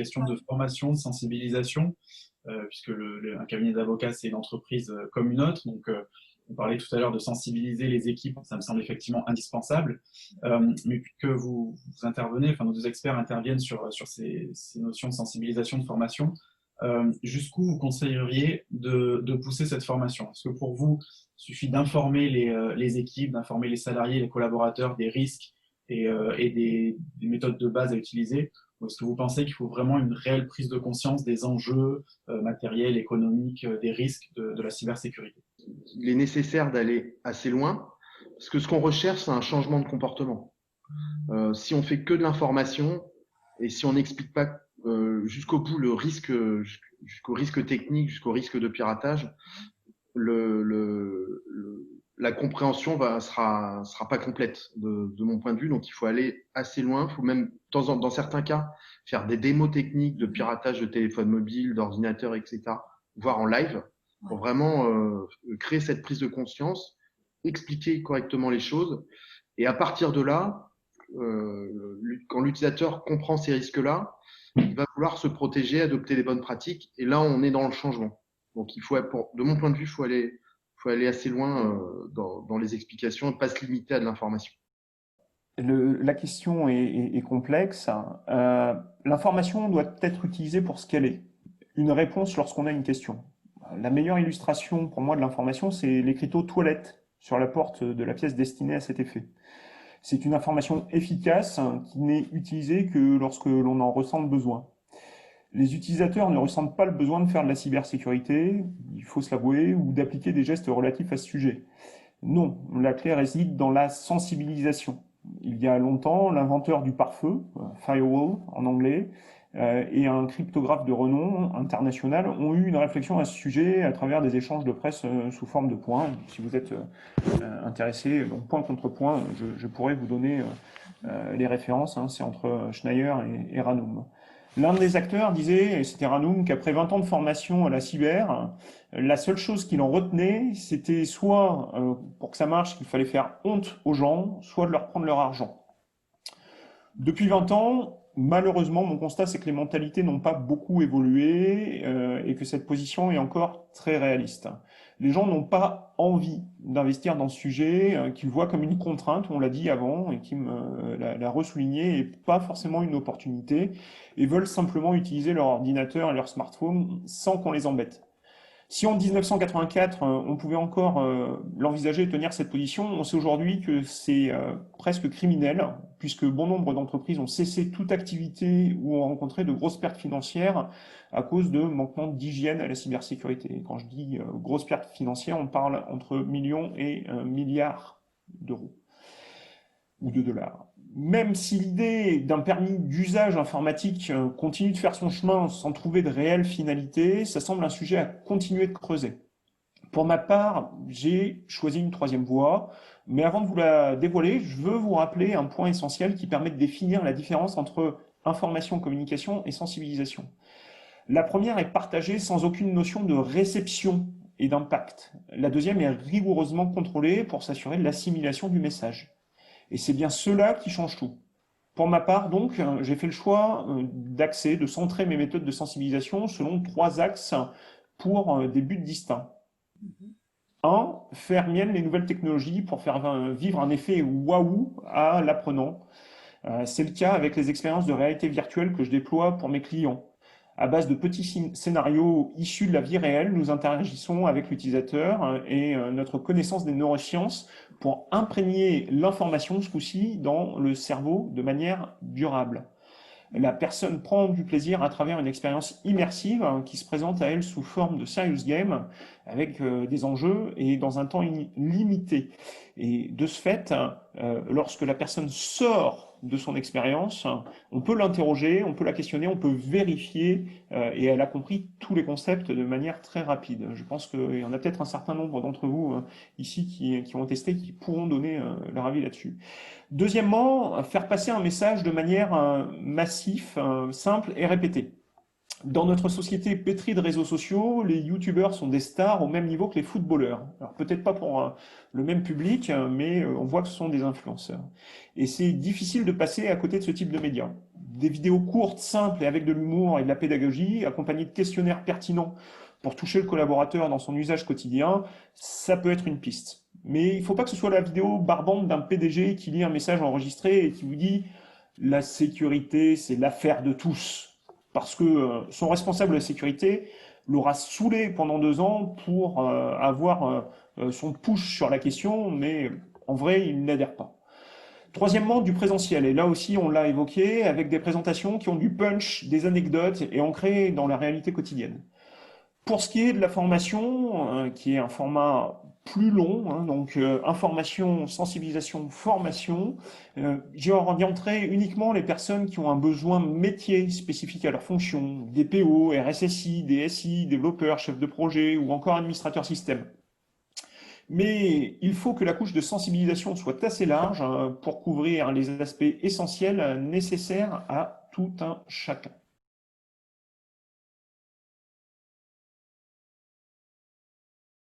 questions de formation, de sensibilisation, puisque un cabinet d'avocats, c'est une entreprise comme une autre. Donc, on parlait tout à l'heure de sensibiliser les équipes, ça me semble effectivement indispensable. Mais puisque vous intervenez, enfin nos deux experts interviennent sur ces notions de sensibilisation, de formation, jusqu'où vous conseilleriez de pousser cette formation? Est-ce que pour vous, il suffit d'informer les équipes, d'informer les salariés, les collaborateurs des risques et des méthodes de base à utiliser? Ou est-ce que vous pensez qu'il faut vraiment une réelle prise de conscience des enjeux matériels, économiques, des risques de la cybersécurité? Il est nécessaire d'aller assez loin, parce que ce qu'on recherche, c'est un changement de comportement. Si on fait que de l'information et si on n'explique pas jusqu'au bout le risque, jusqu'au risque technique, jusqu'au risque de piratage, la compréhension sera pas complète de mon point de vue. Donc il faut aller assez loin. Il faut même dans certains cas faire des démos techniques de piratage de téléphone mobile, d'ordinateur, etc. Voire en live pour vraiment créer cette prise de conscience, expliquer correctement les choses. Et à partir de là, quand l'utilisateur comprend ces risques-là, il va vouloir se protéger, adopter les bonnes pratiques. Et là, on est dans le changement. Donc, de mon point de vue, faut aller assez loin dans les explications et pas se limiter à de l'information. La question est complexe. L'information doit être utilisée pour ce qu'elle est. Une réponse lorsqu'on a une question. La meilleure illustration pour moi de l'information, c'est l'écriteau toilette sur la porte de la pièce destinée à cet effet. C'est une information efficace qui n'est utilisée que lorsque l'on en ressent le besoin. Les utilisateurs ne ressentent pas le besoin de faire de la cybersécurité, il faut se l'avouer, ou d'appliquer des gestes relatifs à ce sujet. Non, la clé réside dans la sensibilisation. Il y a longtemps, l'inventeur du pare-feu, firewall en anglais, et un cryptographe de renom international ont eu une réflexion à ce sujet à travers des échanges de presse sous forme de points. Si vous êtes intéressé, donc point contre point, je pourrais vous donner les références, hein, c'est entre Schneier et Ranum. L'un des acteurs disait, et c'était Ranum, qu'après 20 ans de formation à la cyber, la seule chose qu'il en retenait, c'était soit, pour que ça marche, qu'il fallait faire honte aux gens, soit de leur prendre leur argent. Depuis 20 ans, malheureusement, mon constat, c'est que les mentalités n'ont pas beaucoup évolué et que cette position est encore très réaliste. Les gens n'ont pas envie d'investir dans ce sujet, qu'ils voient comme une contrainte, on l'a dit avant, et qui l'a ressouligné, et pas forcément une opportunité, et veulent simplement utiliser leur ordinateur et leur smartphone sans qu'on les embête. Si en 1984, on pouvait encore l'envisager et tenir cette position, on sait aujourd'hui que c'est presque criminel, puisque bon nombre d'entreprises ont cessé toute activité ou ont rencontré de grosses pertes financières à cause de manquements d'hygiène à la cybersécurité. Et quand je dis grosses pertes financières, on parle entre millions et milliards d'euros ou de dollars. Même si l'idée d'un permis d'usage informatique continue de faire son chemin sans trouver de réelle finalité, ça semble un sujet à continuer de creuser. Pour ma part, j'ai choisi une troisième voie, mais avant de vous la dévoiler, je veux vous rappeler un point essentiel qui permet de définir la différence entre information, communication et sensibilisation. La première est partagée sans aucune notion de réception et d'impact. La deuxième est rigoureusement contrôlée pour s'assurer de l'assimilation du message. Et c'est bien cela qui change tout. Pour ma part, donc, j'ai fait le choix de centrer mes méthodes de sensibilisation selon 3 axes pour des buts distincts. 1. Faire mienne les nouvelles technologies pour faire vivre un effet waouh à l'apprenant. C'est le cas avec les expériences de réalité virtuelle que je déploie pour mes clients. À base de petits scénarios issus de la vie réelle, nous interagissons avec l'utilisateur et notre connaissance des neurosciences pour imprégner l'information, ce coup-ci, dans le cerveau de manière durable. La personne prend du plaisir à travers une expérience immersive qui se présente à elle sous forme de serious game avec des enjeux et dans un temps limité. Et de ce fait, lorsque la personne sort de son expérience, on peut l'interroger, on peut la questionner, on peut vérifier et elle a compris tous les concepts de manière très rapide. Je pense qu'il y en a peut-être un certain nombre d'entre vous ici qui ont testé, qui pourront donner leur avis là-dessus. Deuxièmement, faire passer un message de manière massive, simple et répétée. Dans notre société pétrie de réseaux sociaux, les youtubeurs sont des stars au même niveau que les footballeurs. Alors peut-être pas pour le même public, mais on voit que ce sont des influenceurs. Et c'est difficile de passer à côté de ce type de médias. Des vidéos courtes, simples et avec de l'humour et de la pédagogie, accompagnées de questionnaires pertinents pour toucher le collaborateur dans son usage quotidien, ça peut être une piste. Mais il ne faut pas que ce soit la vidéo barbante d'un PDG qui lit un message enregistré et qui vous dit la sécurité, c'est l'affaire de tous. Parce que son responsable de la sécurité l'aura saoulé pendant 2 ans pour avoir son push sur la question, mais en vrai, il n'adhère pas. Troisièmement, du présentiel. Et là aussi, on l'a évoqué, avec des présentations qui ont du punch, des anecdotes et ancrées dans la réalité quotidienne. Pour ce qui est de la formation, qui est un format plus long, hein, donc information, sensibilisation, formation, j'ai orienté uniquement les personnes qui ont un besoin métier spécifique à leur fonction, des PO, RSSI, DSI, développeurs, chefs de projet ou encore administrateurs système. Mais il faut que la couche de sensibilisation soit assez large pour couvrir les aspects essentiels nécessaires à tout un chacun.